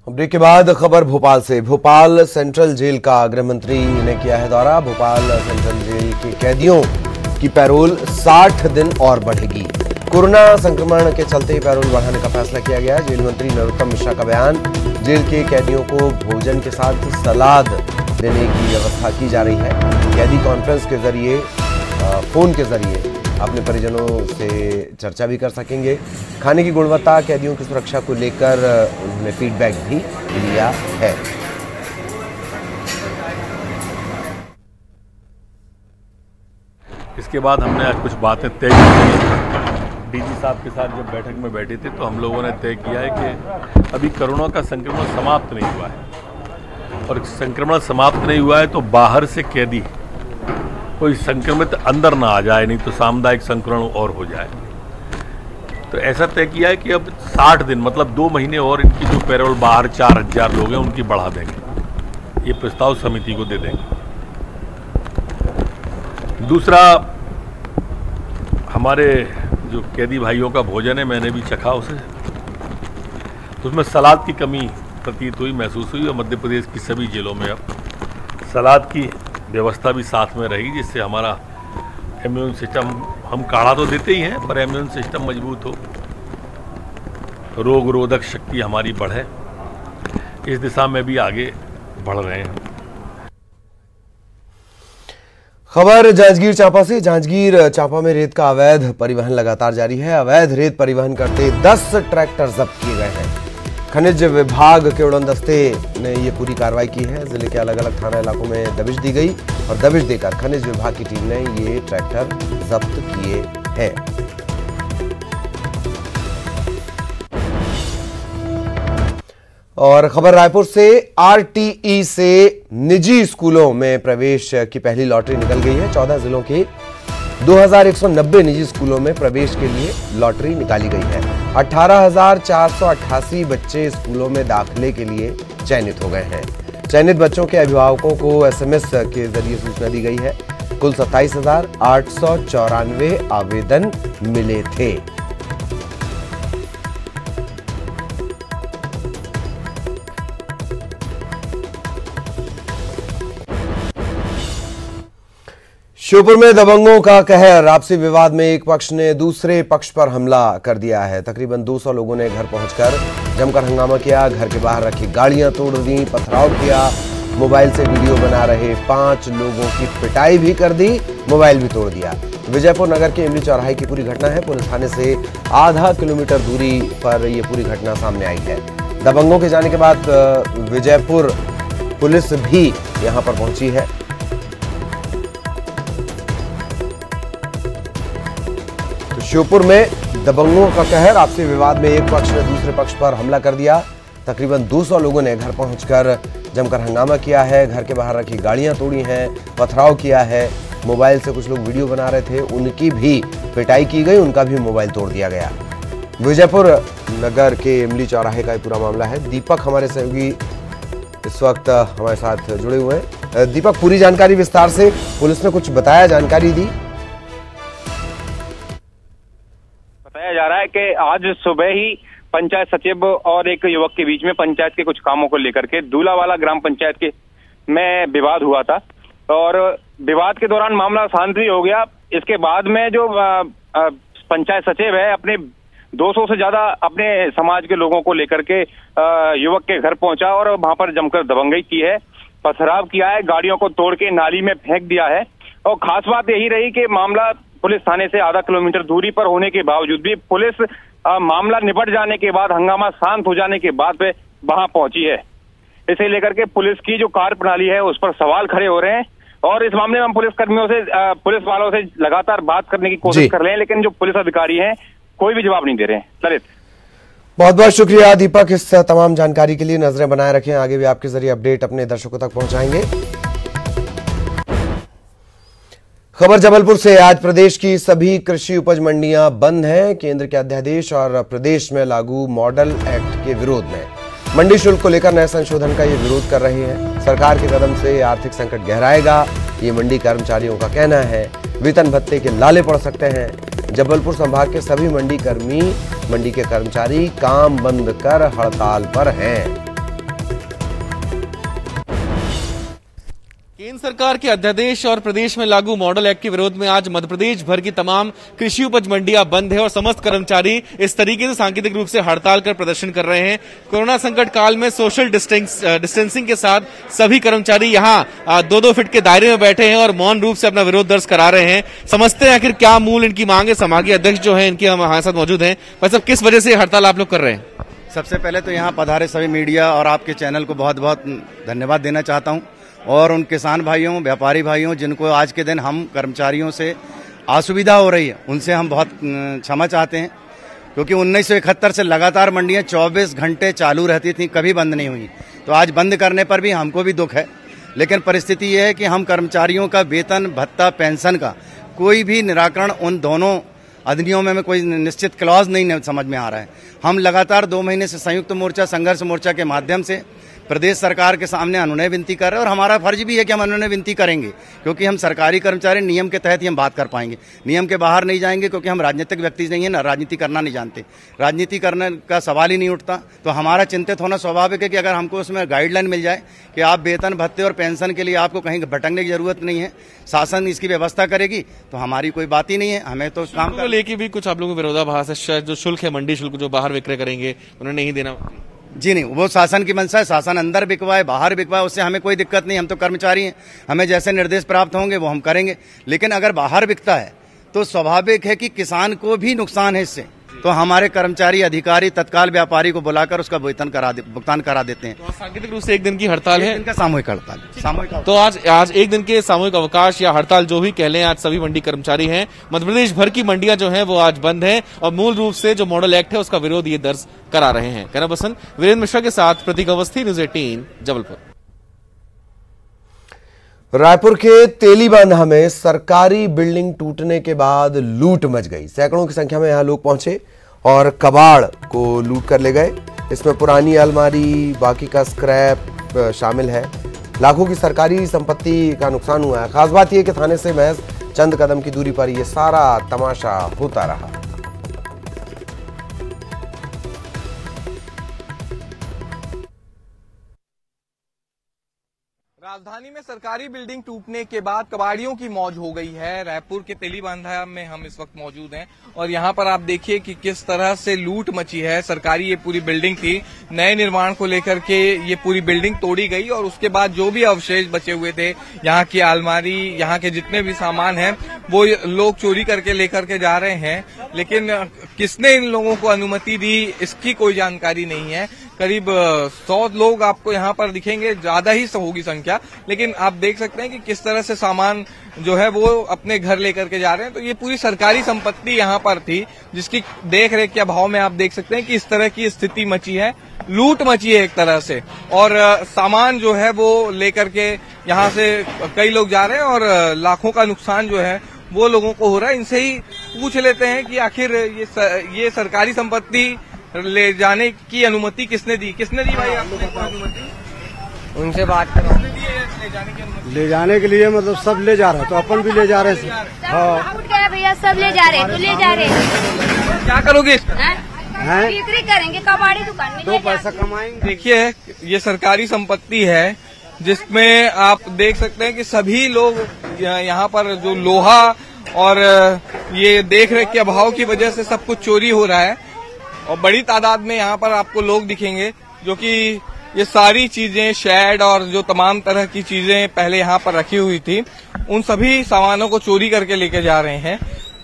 Break के बाद खबर भोपाल से। भोपाल सेंट्रल जेल का गृह मंत्री ने किया है दौरा। भोपाल सेंट्रल जेल के कैदियों की पैरोल 60 दिन और बढ़ेगी। कोरोना संक्रमण के चलते पैरोल बढ़ाने का फैसला किया गया। जेल मंत्री नरोत्तम मिश्रा का बयान। जेल के कैदियों को भोजन के साथ सलाद देने की व्यवस्था की जा रही है। कैदी कॉन्फ्रेंस के जरिए, फोन के जरिए अपने परिजनों से चर्चा भी कर सकेंगे। खाने की गुणवत्ता, कैदियों की सुरक्षा को लेकर उन्होंने फीडबैक भी लिया है। इसके बाद हमने आज कुछ बातें तय की। डीजी साहब के साथ जब बैठक में बैठे थे तो हम लोगों ने तय किया है कि अभी कोरोना का संक्रमण समाप्त नहीं हुआ है, और संक्रमण समाप्त नहीं हुआ है तो बाहर से कैदी कोई संक्रमित अंदर ना आ जाए, नहीं तो सामुदायिक संक्रमण और हो जाए। तो ऐसा तय किया है कि अब 60 दिन मतलब 2 महीने और इनकी जो पैरोल बाहर 4000 लोग हैं उनकी बढ़ा देंगे। ये प्रस्ताव समिति को दे देंगे। दूसरा, हमारे जो कैदी भाइयों का भोजन है, मैंने भी चखा उसे, उसमें सलाद की कमी प्रतीत हुई, महसूस हुई। और मध्य प्रदेश की सभी जेलों में अब सलाद की व्यवस्था भी साथ में रहेगी, जिससे हमारा इम्यून सिस्टम, हम काढ़ा तो देते ही हैं, पर इम्यून सिस्टम मजबूत हो, रोग रोधक शक्ति हमारी बढ़े। इस दिशा में भी आगे बढ़ रहे हैं। खबर जांजगीर चांपा से। जांजगीर चांपा में रेत का अवैध परिवहन लगातार जारी है। अवैध रेत परिवहन करते 10 ट्रैक्टर जब्त किए गए हैं। खनिज विभाग के उड़न दस्ते ने ये पूरी कार्रवाई की है। जिले के अलग अलग थाना इलाकों में दबिश दी गई और दबिश देकर खनिज विभाग की टीम ने ये ट्रैक्टर जब्त किए हैं। और खबर रायपुर से। आरटीई से निजी स्कूलों में प्रवेश की पहली लॉटरी निकल गई है। 14 जिलों के 2190 निजी स्कूलों में प्रवेश के लिए लॉटरी निकाली गई है। 18,488 बच्चे स्कूलों में दाखिले के लिए चयनित हो गए हैं। चयनित बच्चों के अभिभावकों को एसएमएस के जरिए सूचना दी गई है। कुल 27,894 आवेदन मिले थे। श्योपुर में दबंगों का कहर। आपसी विवाद में एक पक्ष ने दूसरे पक्ष पर हमला कर दिया है। तकरीबन 200 लोगों ने घर पहुंचकर जमकर हंगामा किया। घर के बाहर रखी गाड़ियां तोड़ दी, पथराव किया, मोबाइल से वीडियो बना रहे 5 लोगों की पिटाई भी कर दी, मोबाइल भी तोड़ दिया। विजयपुर नगर के इमली चौराहे की पूरी घटना है। पुलिस थाने से आधा किलोमीटर दूरी पर यह पूरी घटना सामने आई है। दबंगों के जाने के बाद विजयपुर पुलिस भी यहां पर पहुंची है। श्योपुर में दबंगों का कहर। आपसी विवाद में एक पक्ष ने दूसरे पक्ष पर हमला कर दिया। तकरीबन 200 लोगों ने घर पहुंचकर जमकर हंगामा किया है। घर के बाहर रखी गाड़ियां तोड़ी हैं, पथराव किया है। मोबाइल से कुछ लोग वीडियो बना रहे थे, उनकी भी पिटाई की गई, उनका भी मोबाइल तोड़ दिया गया। विजयपुर नगर के इमली चौराहे का पूरा मामला है। दीपक हमारे सहयोगी इस वक्त हमारे साथ जुड़े हुए हैं। दीपक, पूरी जानकारी विस्तार से। पुलिस ने कुछ बताया, जानकारी दी? बताया जा रहा है कि आज सुबह ही पंचायत सचिव और एक युवक के बीच में पंचायत के कुछ कामों को लेकर के दूलावाला ग्राम पंचायत के में विवाद हुआ था, और विवाद के दौरान मामला शांत भी हो गया। इसके बाद में जो पंचायत सचिव है, अपने 200 से ज्यादा अपने समाज के लोगों को लेकर के युवक के घर पहुंचा और वहां पर जमकर दबंगई की है, पथराव किया है, गाड़ियों को तोड़ के नाली में फेंक दिया है। और खास बात यही रही कि मामला पुलिस थाने से आधा किलोमीटर दूरी पर होने के बावजूद भी पुलिस मामला निपट जाने के बाद, हंगामा शांत हो जाने के बाद पे वहां पहुंची है। इसे लेकर के पुलिस की जो कार्यप्रणाली है उस पर सवाल खड़े हो रहे हैं, और इस मामले में हम पुलिस कर्मियों से, पुलिस वालों से लगातार बात करने की कोशिश कर रहे हैं, लेकिन जो पुलिस अधिकारी हैं कोई भी जवाब नहीं दे रहे हैं। ललित, बहुत बहुत शुक्रिया दीपक इस तमाम जानकारी के लिए। नजरें बनाए रखें, आगे भी आपके जरिए अपडेट अपने दर्शकों तक पहुंचाएंगे। खबर जबलपुर से। आज प्रदेश की सभी कृषि उपज मंडियां बंद हैं। केंद्र के अध्यादेश और प्रदेश में लागू मॉडल एक्ट के विरोध में मंडी शुल्क को लेकर नए संशोधन का ये विरोध कर रहे हैं। सरकार के कदम से आर्थिक संकट गहराएगा, ये मंडी कर्मचारियों का कहना है। वेतन भत्ते के लाले पड़ सकते हैं। जबलपुर संभाग के सभी मंडी के कर्मचारी काम बंद कर हड़ताल पर हैं। केंद्र सरकार के अध्यादेश और प्रदेश में लागू मॉडल एक्ट के विरोध में आज मध्य प्रदेश भर की तमाम कृषि उपज मंडियां बंद है और समस्त कर्मचारी इस तरीके से सांकेतिक रूप से हड़ताल कर प्रदर्शन कर रहे हैं। कोरोना संकट काल में सोशल डिस्टेंसिंग के साथ सभी कर्मचारी यहां 2-2 फीट के दायरे में बैठे हैं और मौन रूप से अपना विरोध दर्ज करा रहे हैं। समझते हैं आखिर क्या मूल इनकी मांग है। समागी अध्यक्ष जो है इनके हमारे साथ मौजूद हैं। भाई साहब, किस वजह से हड़ताल आप लोग कर रहे हैं? सबसे पहले तो यहाँ पधारे सभी मीडिया और आपके चैनल को बहुत बहुत धन्यवाद देना चाहता हूँ, और उन किसान भाइयों, व्यापारी भाइयों जिनको आज के दिन हम कर्मचारियों से असुविधा हो रही है, उनसे हम बहुत क्षमा चाहते हैं, क्योंकि 1971 से लगातार मंडियां 24 घंटे चालू रहती थी, कभी बंद नहीं हुई। तो आज बंद करने पर भी हमको भी दुख है, लेकिन परिस्थिति ये है कि हम कर्मचारियों का वेतन, भत्ता, पेंशन का कोई भी निराकरण उन दोनों अधिनियमों में कोई निश्चित क्लॉज नहीं समझ में आ रहा है। हम लगातार 2 महीने से संयुक्त मोर्चा, संघर्ष मोर्चा के माध्यम से प्रदेश सरकार के सामने अनुनय विनती कर रहे हैं, और हमारा फर्ज भी है कि हम अनुनय विनती करेंगे, क्योंकि हम सरकारी कर्मचारी नियम के तहत ही हम बात कर पाएंगे, नियम के बाहर नहीं जाएंगे, क्योंकि हम राजनीतिक व्यक्ति नहीं है ना, राजनीति करना नहीं जानते, राजनीति करने का सवाल ही नहीं उठता। तो हमारा चिंतित होना स्वाभाविक है कि अगर हमको उसमें गाइडलाइन मिल जाए कि आप वेतन, भत्ते और पेंशन के लिए आपको कहीं भटकने की जरूरत नहीं है, शासन इसकी व्यवस्था करेगी, तो हमारी कोई बात ही नहीं है। हमें तो काम को लेके भी कुछ आप लोगों को विरोधाभास है, शायद जो शुल्क है, मंडी शुल्क जो बाहर विक्रय करेंगे उन्हें नहीं देना। जी नहीं, वो शासन की मंशा है, शासन अंदर बिकवाए बाहर बिकवाए, उससे हमें कोई दिक्कत नहीं। हम तो कर्मचारी हैं, हमें जैसे निर्देश प्राप्त होंगे वो हम करेंगे। लेकिन अगर बाहर बिकता है तो स्वाभाविक है कि किसान को भी नुकसान है इससे, तो हमारे कर्मचारी, अधिकारी तत्काल व्यापारी को बुलाकर उसका भुगतान करा देते हैं। तो सांकेतिक रूप से एक दिन की हड़ताल है, इनका सामूहिक हड़ताल। तो आज एक दिन के सामूहिक अवकाश या हड़ताल जो भी कह लें, आज सभी मंडी कर्मचारी हैं, मध्य प्रदेश भर की मंडियां जो हैं वो आज बंद हैं और मूल रूप से जो मॉडल एक्ट है उसका विरोध ये दर्ज करा रहे हैं। कैमरा पर्सन वीरेंद्र मिश्रा के साथ प्रतीक अवस्थी, न्यूज़ 18 जबलपुर। रायपुर के तेलीबांधा में सरकारी बिल्डिंग टूटने के बाद लूट मच गई। सैकड़ों की संख्या में यहां लोग पहुंचे और कबाड़ को लूट कर ले गए। इसमें पुरानी अलमारी, बाकी का स्क्रैप शामिल है। लाखों की सरकारी संपत्ति का नुकसान हुआ है। खास बात यह कि थाने से महज चंद कदम की दूरी पर यह सारा तमाशा होता रहा। राजधानी में सरकारी बिल्डिंग टूटने के बाद कबाड़ियों की मौज हो गई है। रायपुर के तेलीबांधा में हम इस वक्त मौजूद हैं और यहाँ पर आप देखिए कि किस तरह से लूट मची है। सरकारी ये पूरी बिल्डिंग थी, नए निर्माण को लेकर के ये पूरी बिल्डिंग तोड़ी गई और उसके बाद जो भी अवशेष बचे हुए थे, यहाँ की अलमारी, यहाँ के जितने भी सामान हैं, वो लोग चोरी करके लेकर के जा रहे हैं। लेकिन किसने इन लोगों को अनुमति दी, इसकी कोई जानकारी नहीं है। करीब 100 लोग आपको यहाँ पर दिखेंगे, ज्यादा ही होगी संख्या, लेकिन आप देख सकते हैं कि किस तरह से सामान जो है वो अपने घर लेकर के जा रहे हैं। तो ये पूरी सरकारी संपत्ति यहाँ पर थी, जिसकी देख रेख के अभाव में आप देख सकते हैं कि इस तरह की स्थिति मची है, लूट मची है एक तरह से। और सामान जो है वो लेकर के यहाँ से कई लोग जा रहे हैं और लाखों का नुकसान जो है वो लोगों को हो रहा है। इनसे ही पूछ लेते हैं कि आखिर ये सरकारी संपत्ति ले जाने की अनुमति किसने दी? किसने दी भाई आपको अनुमति? उनसे बात करो। ले जाने के लिए मतलब सब ले जा रहे हैं, तो अपन भी ले जा रहे हैं। हाँ, उठ गया भैया, सब ले जा रहे हैं, तो ले जा रहे हैं। क्या करोगे? बिक्री करेंगे, कबाड़ी दुकान में, 2 पैसा कमाएंगे। देखिए, ये सरकारी संपत्ति है जिसमें आप देख सकते हैं कि सभी लोग यहाँ पर जो लोहा और ये देख रेख के अभाव की वजह से सब कुछ चोरी हो रहा है और बड़ी तादाद में यहाँ पर आपको लोग दिखेंगे जो कि ये सारी चीजें, शेड और जो तमाम तरह की चीजें पहले यहाँ पर रखी हुई थी, उन सभी सामानों को चोरी करके लेके जा रहे हैं।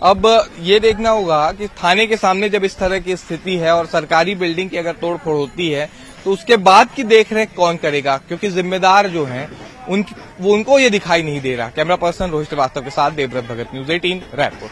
अब ये देखना होगा कि थाने के सामने जब इस तरह की स्थिति है और सरकारी बिल्डिंग की अगर तोड़फोड़ होती है तो उसके बाद की देखरेख कौन करेगा, क्योंकि जिम्मेदार जो हैं उनको ये दिखाई नहीं दे रहा। कैमरा पर्सन रोहित श्रीवास्तव के साथ देवव्रत भगत, न्यूज़ 18 रायपुर।